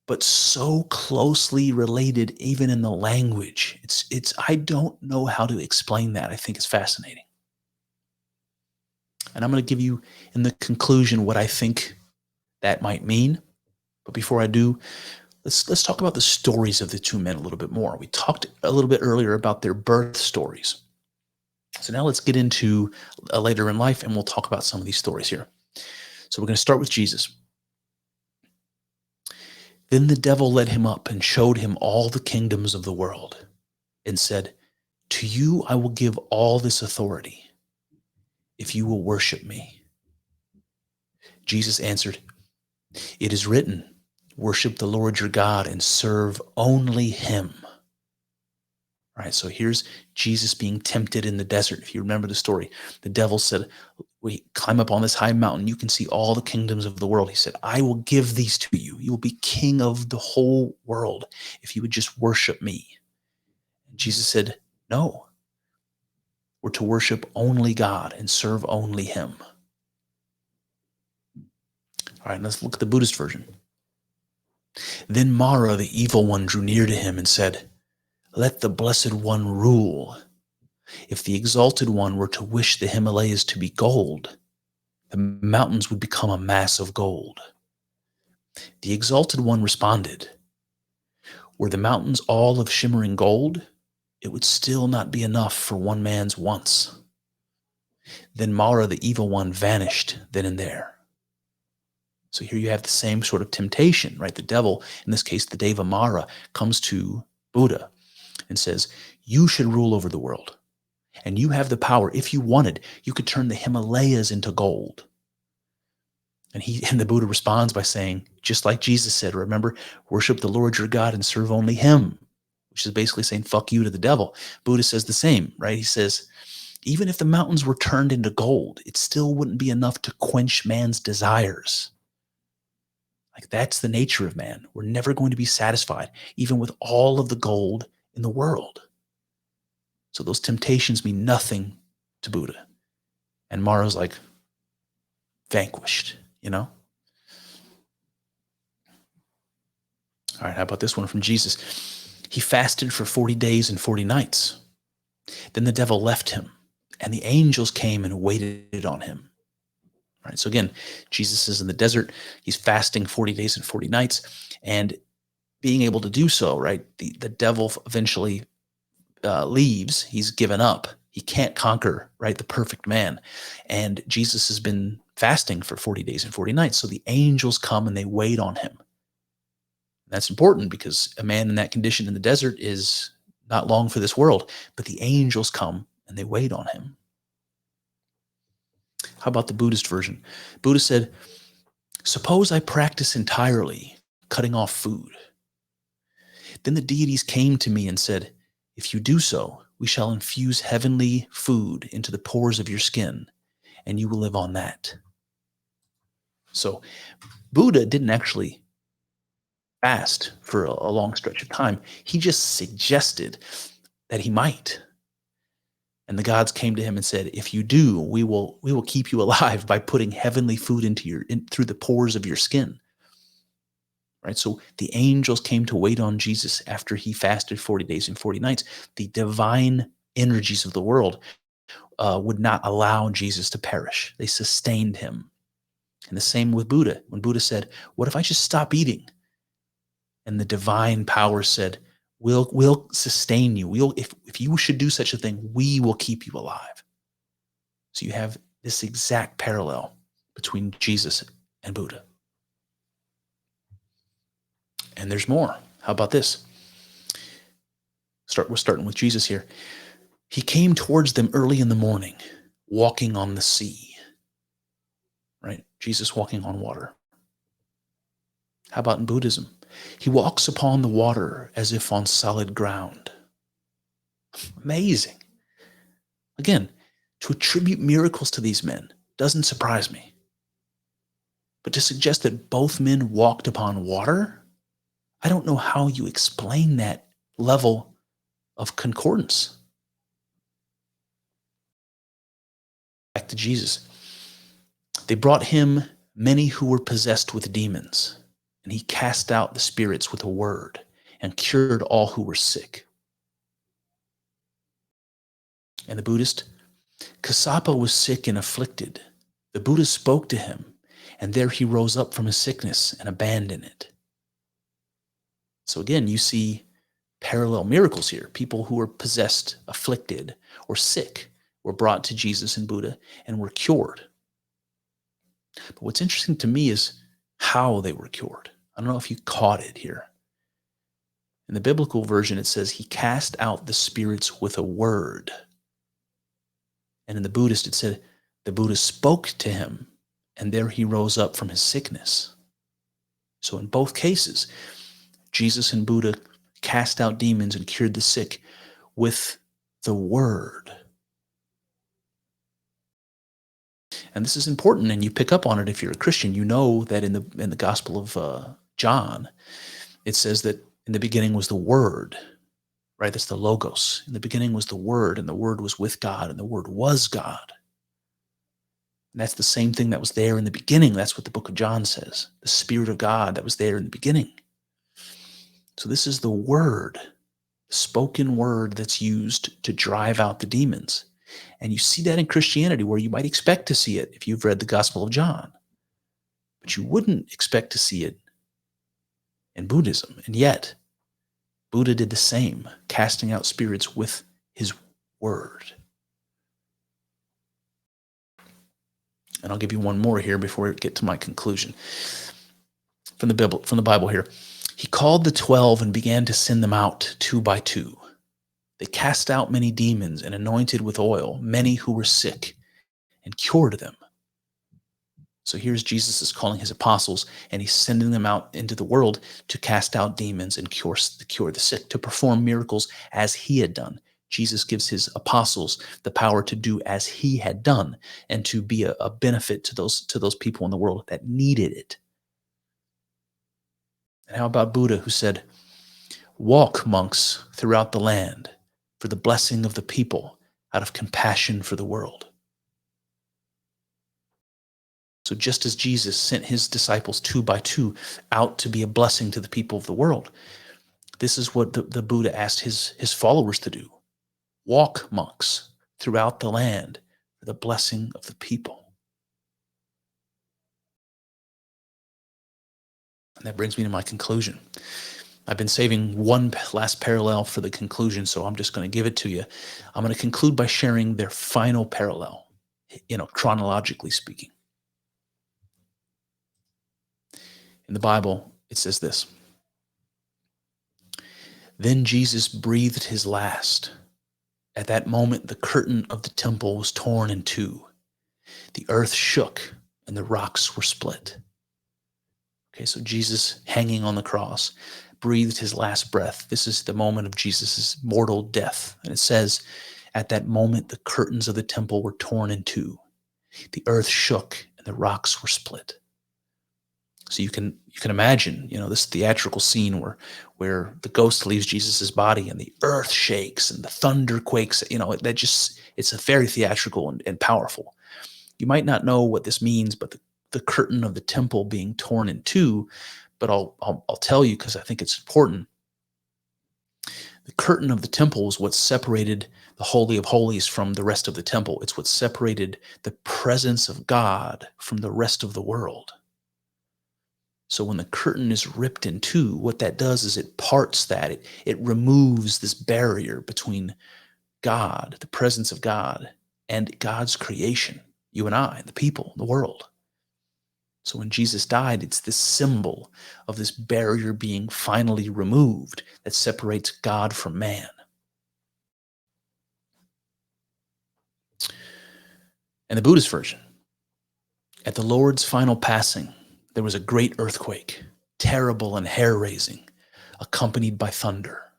but so closely related even in the language. I don't know how to explain that. I think it's fascinating. And I'm going to give you in the conclusion what I think that might mean. But before I do, let's talk about the stories of the two men a little bit more. We talked a little bit earlier about their birth stories. So now let's get into later in life, and we'll talk about some of these stories here. So we're going to start with Jesus. "Then the devil led him up and showed him all the kingdoms of the world and said, 'To you I will give all this authority, if you will worship me.' Jesus answered, 'It is written, worship the Lord your God and serve only him.'" All right, so here's Jesus being tempted in the desert. If you remember the story, the devil said, we climb up on this high mountain. You can see all the kingdoms of the world. He said, I will give these to you. You will be king of the whole world if you would just worship me. And Jesus said, no, we're to worship only God and serve only him. All right, let's look at the Buddhist version. Then Mara, the evil one, drew near to him and said, let the Blessed One rule. If the Exalted One were to wish the Himalayas to be gold, the mountains would become a mass of gold. The Exalted One responded, were the mountains all of shimmering gold, it would still not be enough for one man's wants. Then Mara, the evil one, vanished then and there. So here you have the same sort of temptation, right? The devil, in this case, the Deva Mara, comes to Buddha and says, you should rule over the world. And you have the power. If you wanted, you could turn the Himalayas into gold. And the Buddha responds by saying, just like Jesus said, remember, worship the Lord your God and serve only him, which is basically saying, fuck you to the devil. Buddha says the same, right? He says, even if the mountains were turned into gold, it still wouldn't be enough to quench man's desires. Like, that's the nature of man. We're never going to be satisfied, even with all of the gold in the world. So those temptations mean nothing to Buddha. And Mara's like vanquished, you know? All right, how about this one from Jesus? He fasted for 40 days and 40 nights. Then the devil left him, and the angels came and waited on him. All right, so again, Jesus is in the desert. He's fasting 40 days and 40 nights, and being able to do so, right? The devil eventually leaves. He's given up. He can't conquer, right, the perfect man. And Jesus has been fasting for 40 days and 40 nights. So the angels come and they wait on him. That's important because a man in that condition in the desert is not long for this world. But the angels come and they wait on him. How about the Buddhist version? Buddha said, suppose I practice entirely cutting off food. Then the deities came to me and said, if you do so, we shall infuse heavenly food into the pores of your skin, and you will live on that. So Buddha didn't actually fast for a long stretch of time. He just suggested that he might. And the gods came to him and said, if you do, we will keep you alive by putting heavenly food through the pores of your skin. Right? So the angels came to wait on Jesus after he fasted 40 days and 40 nights. The divine energies of the world would not allow Jesus to perish. They sustained him. And the same with Buddha. When Buddha said, what if I just stop eating? And the divine power said, we'll sustain you. If you should do such a thing, we will keep you alive. So you have this exact parallel between Jesus and Buddha. And there's more. How about this? We're starting with Jesus here. He came towards them early in the morning, walking on the sea. Right? Jesus walking on water. How about in Buddhism? He walks upon the water as if on solid ground. Amazing. Again, to attribute miracles to these men doesn't surprise me. But to suggest that both men walked upon water, I don't know how you explain that level of concordance. Back to Jesus. They brought him many who were possessed with demons, and he cast out the spirits with a word and cured all who were sick. And the Buddhist, Kassapa was sick and afflicted. The Buddha spoke to him, and there he rose up from his sickness and abandoned it. So again, you see parallel miracles here. People who were possessed, afflicted, or sick were brought to Jesus and Buddha and were cured. But what's interesting to me is how they were cured. I don't know if you caught it here. In the biblical version, it says he cast out the spirits with a word. And in the Buddhist, it said the Buddha spoke to him, and there he rose up from his sickness. So in both cases, Jesus and Buddha cast out demons and cured the sick with the Word. And this is important, and you pick up on it if you're a Christian. You know that in the Gospel of John, it says that in the beginning was the Word, right? That's the Logos. In the beginning was the Word, and the Word was with God, and the Word was God. And that's the same thing that was there in the beginning. That's what the book of John says. The Spirit of God that was there in the beginning. So this is the Word, the spoken word that's used to drive out the demons. And you see that in Christianity, where you might expect to see it if you've read the Gospel of John. But you wouldn't expect to see it in Buddhism. And yet, Buddha did the same, casting out spirits with his word. And I'll give you one more here before we get to my conclusion. From the Bible here. He called the 12 and began to send them out 2 by 2. They cast out many demons and anointed with oil many who were sick and cured them. So here's Jesus is calling his apostles, and he's sending them out into the world to cast out demons and cure the sick, to perform miracles as he had done. Jesus gives his apostles the power to do as he had done and to be a benefit to those people in the world that needed it. And how about Buddha, who said, "Walk, monks, throughout the land for the blessing of the people out of compassion for the world." So just as Jesus sent his disciples 2 by 2 out to be a blessing to the people of the world, this is what the Buddha asked his followers to do. Walk, monks, throughout the land for the blessing of the people. And that brings me to my conclusion. I've been saving one last parallel for the conclusion, so I'm just going to give it to you. I'm going to conclude by sharing their final parallel, chronologically speaking. In the Bible, it says this: "Then Jesus breathed his last. At that moment, the curtain of the temple was torn in two. The earth shook and the rocks were split." Okay, so Jesus hanging on the cross breathed his last breath. This is the moment of Jesus' mortal death. And it says, at that moment, the curtains of the temple were torn in two. The earth shook and the rocks were split. So you can imagine, this theatrical scene where the ghost leaves Jesus' body and the earth shakes and the thunder quakes. It's a very theatrical and powerful. You might not know what this means, but the curtain of the temple being torn in two, but I'll tell you because I think it's important. The curtain of the temple was what separated the Holy of Holies from the rest of the temple. It's what separated the presence of God from the rest of the world. So when the curtain is ripped in two, what that does is it parts that. It removes this barrier between God, the presence of God, and God's creation, you and I, the people, the world. So when Jesus died, it's this symbol of this barrier being finally removed that separates God from man. And the Buddhist version: at the Lord's final passing, there was a great earthquake, terrible and hair-raising, accompanied by thunder.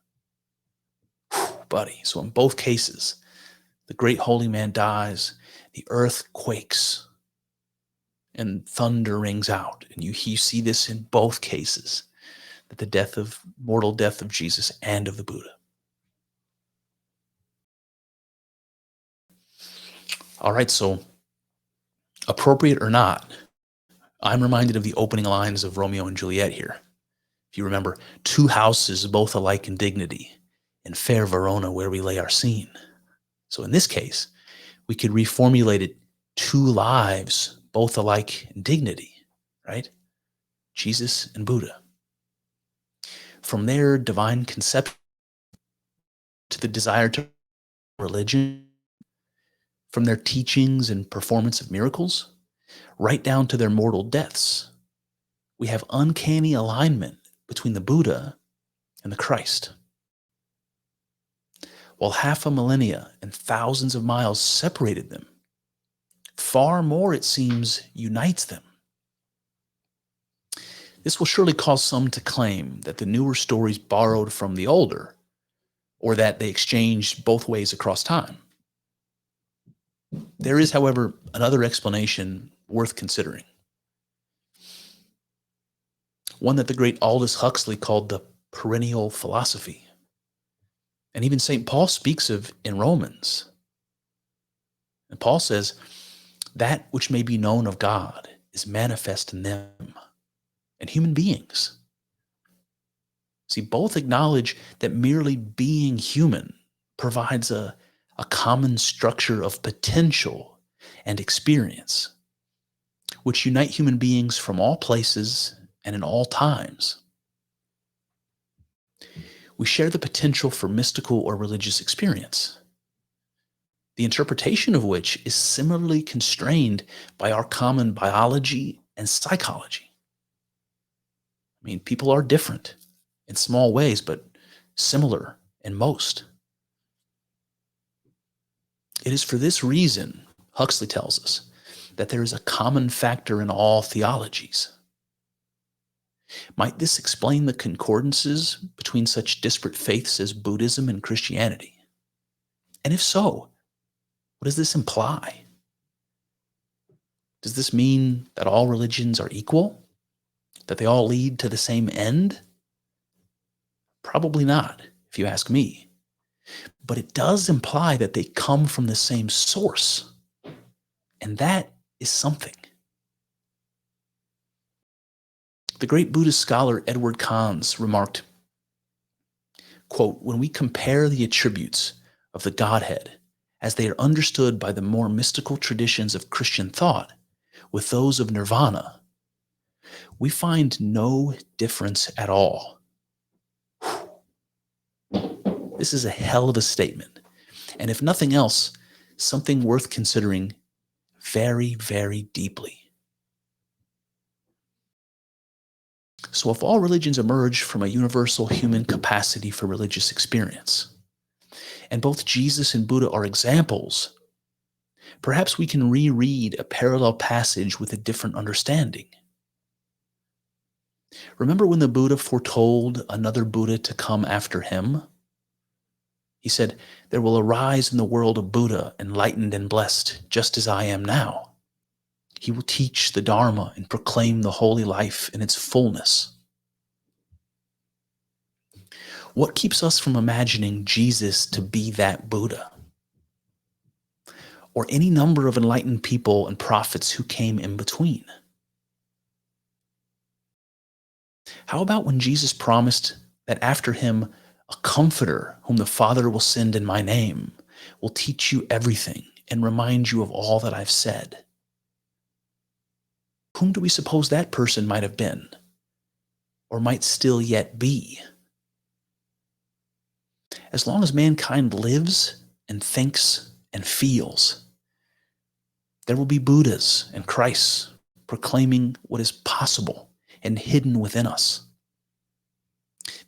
Whew, buddy. So in both cases, the great holy man dies, the earth quakes, and thunder rings out. And you see this in both cases, that the mortal death of Jesus and of the Buddha. All right, so appropriate or not, I'm reminded of the opening lines of Romeo and Juliet here. If you remember, two houses both alike in dignity, in fair Verona where we lay our scene. So in this case, we could reformulate it: two lives both alike in dignity, right? Jesus and Buddha. From their divine conception to the desire to religion, from their teachings and performance of miracles, right down to their mortal deaths, we have uncanny alignment between the Buddha and the Christ. While half a millennia and thousands of miles separated them, far more, it seems, unites them. This will surely cause some to claim that the newer stories borrowed from the older, or that they exchanged both ways across time. There is, however, another explanation worth considering. One that the great Aldous Huxley called the perennial philosophy. And even St. Paul speaks of in Romans. And Paul says, that which may be known of God is manifest in them and human beings. See, both acknowledge that merely being human provides a common structure of potential and experience, which unite human beings from all places and in all times. We share the potential for mystical or religious experience, the interpretation of which is similarly constrained by our common biology and psychology. I mean, people are different in small ways, but similar in most. It is for this reason, Huxley tells us, that there is a common factor in all theologies. Might this explain the concordances between such disparate faiths as Buddhism and Christianity? And if so, what does this imply? Does this mean that all religions are equal? That they all lead to the same end? Probably not, if you ask me. But it does imply that they come from the same source. And that is something. The great Buddhist scholar Edward Conze remarked, quote, when we compare the attributes of the Godhead as they are understood by the more mystical traditions of Christian thought with those of nirvana, we find no difference at all. This is a hell of a statement, and if nothing else, something worth considering very, very deeply. So if all religions emerge from a universal human capacity for religious experience, and both Jesus and Buddha are examples, perhaps we can reread a parallel passage with a different understanding. Remember when the Buddha foretold another Buddha to come after him? He said, there will arise in the world a Buddha, enlightened and blessed, just as I am now. He will teach the Dharma and proclaim the holy life in its fullness. What keeps us from imagining Jesus to be that Buddha? Or any number of enlightened people and prophets who came in between? How about when Jesus promised that after him, a comforter whom the Father will send in my name will teach you everything and remind you of all that I've said? Whom do we suppose that person might have been, or might still yet be? As long as mankind lives and thinks and feels, there will be Buddhas and Christs proclaiming what is possible and hidden within us.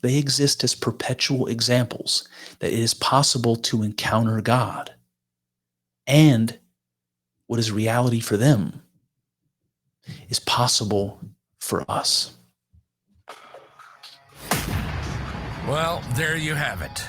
They exist as perpetual examples that it is possible to encounter God, and what is reality for them is possible for us. Well, there you have it.